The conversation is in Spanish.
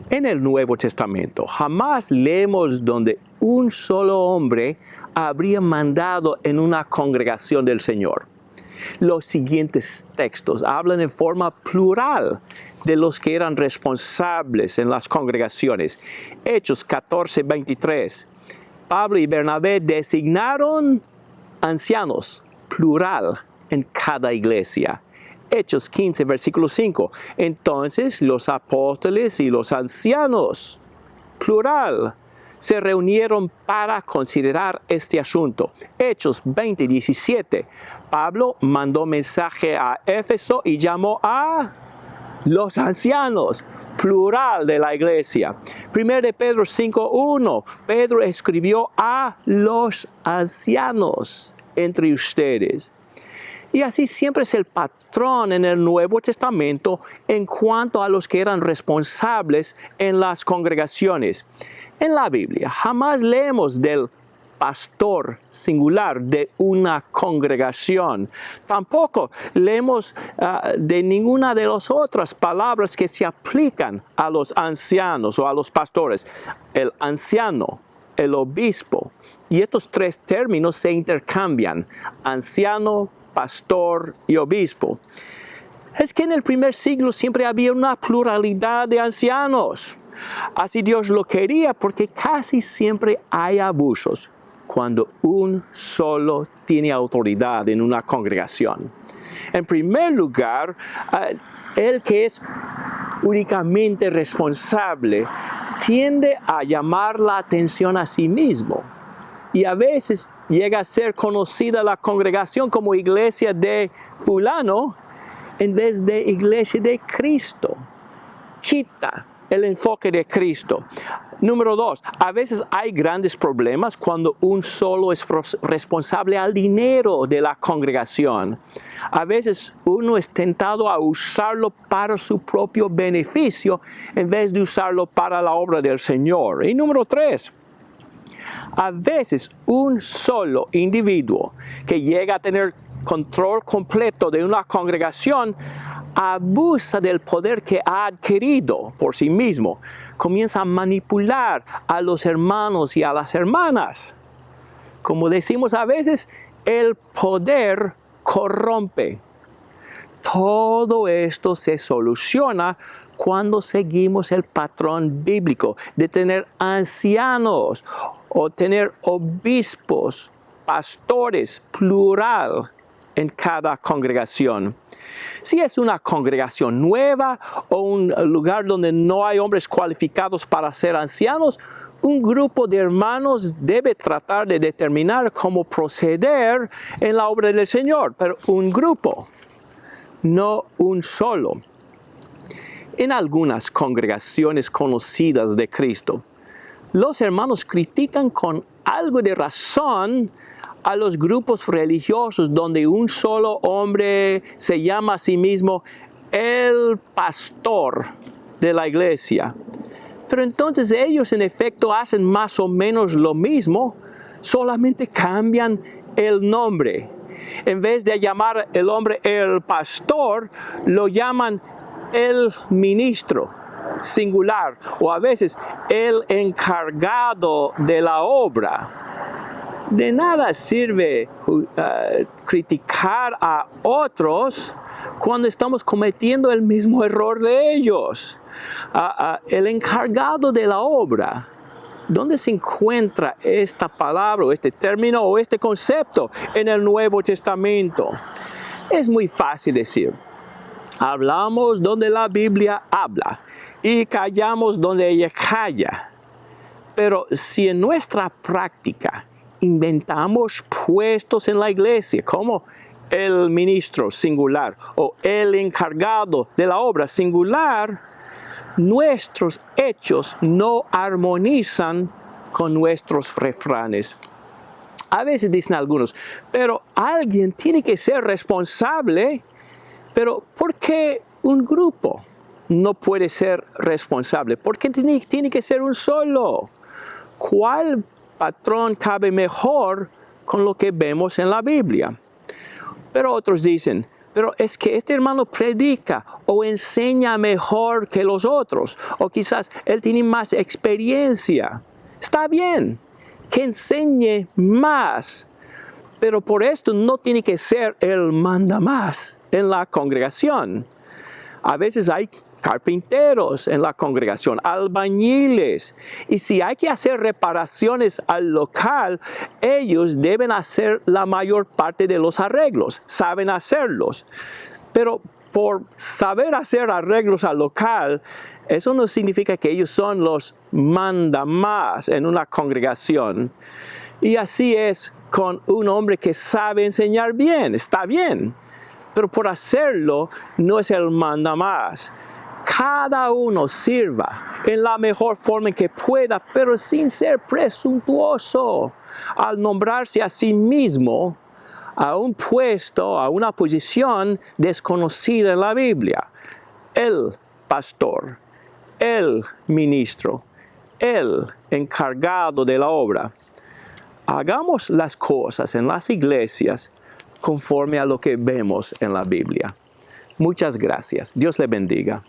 En el Nuevo Testamento jamás leemos donde un solo hombre habría mandado en una congregación del Señor. Los siguientes textos hablan en forma plural de los que eran responsables en las congregaciones. Hechos 14:23. Pablo y Bernabé designaron ancianos, plural, en cada iglesia. Hechos 15, versículo 5. Entonces los apóstoles y los ancianos, plural, se reunieron para considerar este asunto. Hechos 20, 17. Pablo mandó mensaje a Éfeso y llamó a los ancianos, plural de la iglesia. 1 de Pedro 5:1. Pedro escribió a los ancianos entre ustedes. Y así siempre es el patrón en el Nuevo Testamento en cuanto a los que eran responsables en las congregaciones. En la Biblia jamás leemos del pastor singular de una congregación. Tampoco leemos de ninguna de las otras palabras que se aplican a los ancianos o a los pastores. El anciano, el obispo. Y estos tres términos se intercambian. Anciano, pastor y obispo. Es que en el primer siglo siempre había una pluralidad de ancianos. Así Dios lo quería porque casi siempre hay abusos cuando un solo tiene autoridad en una congregación. En primer lugar, el que es únicamente responsable tiende a llamar la atención a sí mismo. Y a veces llega a ser conocida la congregación como iglesia de fulano en vez de iglesia de Cristo. Quita el enfoque de Cristo. Número 2, a veces hay grandes problemas cuando un solo es responsable al dinero de la congregación. A veces uno es tentado a usarlo para su propio beneficio en vez de usarlo para la obra del Señor. Y número 3, a veces un solo individuo que llega a tener control completo de una congregación abusa del poder que ha adquirido por sí mismo. Comienza a manipular a los hermanos y a las hermanas. Como decimos a veces, el poder corrompe. Todo esto se soluciona cuando seguimos el patrón bíblico de tener ancianos o tener obispos, pastores, plural en cada congregación. Si es una congregación nueva o un lugar donde no hay hombres cualificados para ser ancianos, un grupo de hermanos debe tratar de determinar cómo proceder en la obra del Señor, pero un grupo, no un solo. En algunas congregaciones conocidas de Cristo, los hermanos critican con algo de razón a los grupos religiosos donde un solo hombre se llama a sí mismo el pastor de la iglesia. Pero entonces ellos en efecto hacen más o menos lo mismo, solamente cambian el nombre. En vez de llamar el hombre el pastor, lo llaman el ministro singular o a veces el encargado de la obra. De nada sirve criticar a otros cuando estamos cometiendo el mismo error de ellos. El encargado de la obra. ¿Dónde se encuentra esta palabra, o este término, o este concepto en el Nuevo Testamento? Es muy fácil decir. Hablamos donde la Biblia habla y callamos donde ella calla. Pero si en nuestra práctica inventamos puestos en la iglesia como el ministro singular o el encargado de la obra singular, nuestros hechos no armonizan con nuestros refranes. A veces dicen algunos, pero alguien tiene que ser responsable. Pero ¿por qué un grupo no puede ser responsable? ¿Por qué tiene que ser un solo? ¿Cuál patrón cabe mejor con lo que vemos en la Biblia? Pero otros dicen, pero es que este hermano predica o enseña mejor que los otros, o quizás él tiene más experiencia. Está bien, que enseñe más, pero por esto no tiene que ser el manda más en la congregación. A veces hay carpinteros en la congregación, albañiles, y si hay que hacer reparaciones al local, ellos deben hacer la mayor parte de los arreglos, saben hacerlos. Pero por saber hacer arreglos al local, eso no significa que ellos son los mandamás en una congregación. Y así es con un hombre que sabe enseñar bien, está bien, pero por hacerlo no es el mandamás. Cada uno sirva en la mejor forma que pueda, pero sin ser presuntuoso al nombrarse a sí mismo a un puesto, a una posición desconocida en la Biblia. El pastor, el ministro, el encargado de la obra. Hagamos las cosas en las iglesias conforme a lo que vemos en la Biblia. Muchas gracias. Dios le bendiga.